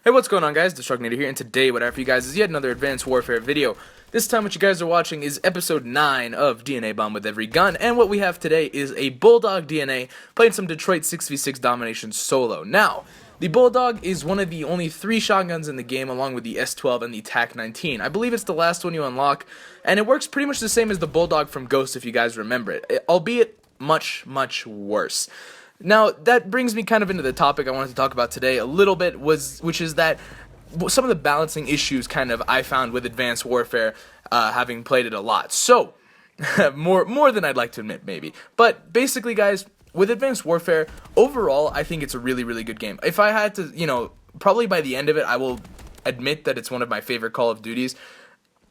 Hey, what's going on, guys? Destructinator here, and today what I have for you guys is yet another Advanced Warfare video. This time what you guys are watching is episode 9 of DNA Bomb with Every Gun, and what we have today is a Bulldog DNA playing some Detroit 6v6 domination solo. Now, the Bulldog is one of the only 3 shotguns in the game, along with the S12 and the TAC-19. I believe it's the last one you unlock, and it works pretty much the same as the Bulldog from Ghost if you guys remember it, albeit much worse. Now, that brings me kind of into the topic I wanted to talk about today a little bit, which is that some of the balancing issues kind of I found with Advanced Warfare, having played it a lot. So, more than I'd like to admit, maybe. But basically, guys, with Advanced Warfare, overall, I think it's a really good game. If I had to, probably by the end of it, I will admit that it's one of my favorite Call of Duties.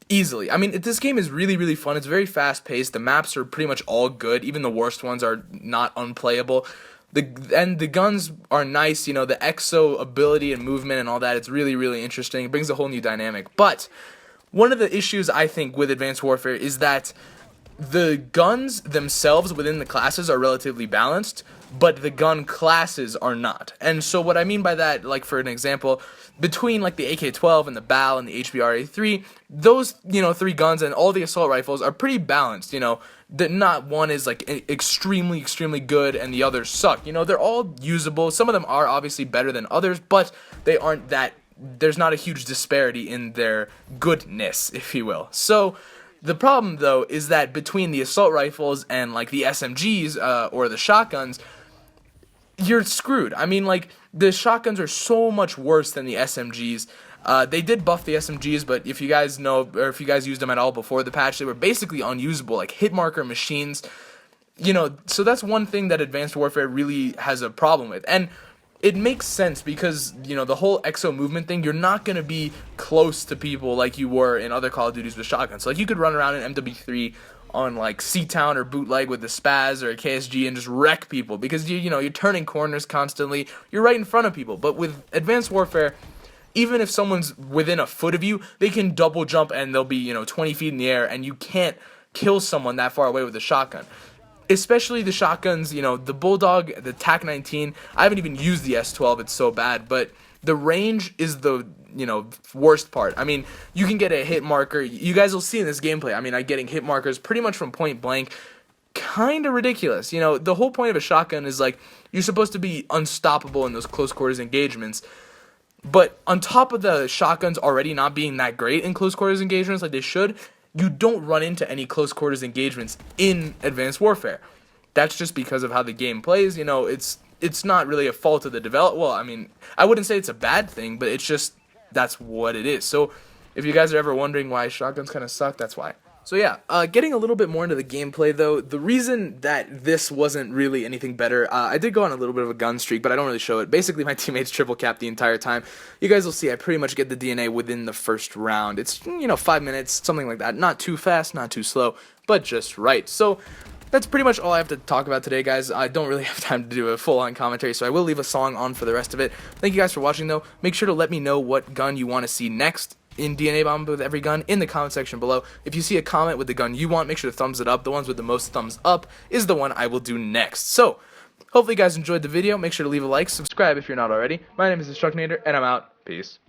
Easily. I mean, this game is really fun. It's very fast-paced. The maps are pretty much all good. Even the worst ones are not unplayable. The guns are nice, the exo ability and movement and all that, it's really interesting. It brings a whole new dynamic. But one of the issues I think with Advanced Warfare is that the guns themselves within the classes are relatively balanced, but the gun classes are not. And so what I mean by that, like for an example, between like the AK-12 and the BAL and the HBR-A3, those 3 guns and all the assault rifles are pretty balanced. That not one is like extremely good and the others suck. They're all usable. Some of them are obviously better than others, but they aren't that. There's not a huge disparity in their goodness, if you will. So the problem though is that between the assault rifles and like the SMGs or the shotguns, you're screwed. I mean, like, the shotguns are so much worse than the SMGs. They did buff the SMGs, but if you guys know, or if you guys used them at all before the patch, they were basically unusable, like hit marker machines. So that's one thing that Advanced Warfare really has a problem with. And it makes sense because, the whole exo movement thing, you're not going to be close to people like you were in other Call of Duties with shotguns. So, like, you could run around in MW3 on like C-Town or Bootleg with the Spaz or a KSG and just wreck people because you're turning corners constantly. You're right in front of people. But with Advanced Warfare, even if someone's within a foot of you, they can double jump and they'll be 20 feet in the air, and you can't kill someone that far away with a shotgun. Especially the shotguns, the Bulldog, the TAC-19. I haven't even used the S12, it's so bad, but the range is the worst part. I mean, you can get a hit marker. You guys will see in this gameplay, I mean, I'm getting hit markers pretty much from point blank. Kind of ridiculous. The whole point of a shotgun is like you're supposed to be unstoppable in those close quarters engagements. But on top of the shotguns already not being that great in close quarters engagements like they should, you don't run into any close quarters engagements in Advanced Warfare. That's just because of how the game plays. It's not really a fault of the develop. Well, I mean, I wouldn't say it's a bad thing, but it's just that's what it is. So if you guys are ever wondering why shotguns kind of suck, that's why. So yeah, getting a little bit more into the gameplay though, the reason that this wasn't really anything better, I did go on a little bit of a gun streak, but I don't really show it. Basically, my teammates triple capped the entire time. You guys will see I pretty much get the DNA within the first round. It's, 5 minutes, something like that. Not too fast, not too slow, but just right. So that's pretty much all I have to talk about today, guys. I don't really have time to do a full-on commentary, so I will leave a song on for the rest of it. Thank you guys for watching, though. Make sure to let me know what gun you want to see next in DNA Bomb with Every Gun in the comment section below. If you see a comment with the gun you want, make sure to thumbs it up. The ones with the most thumbs up is the one I will do next. So, hopefully you guys enjoyed the video. Make sure to leave a like, subscribe if you're not already. My name is Destructinator, and I'm out. Peace.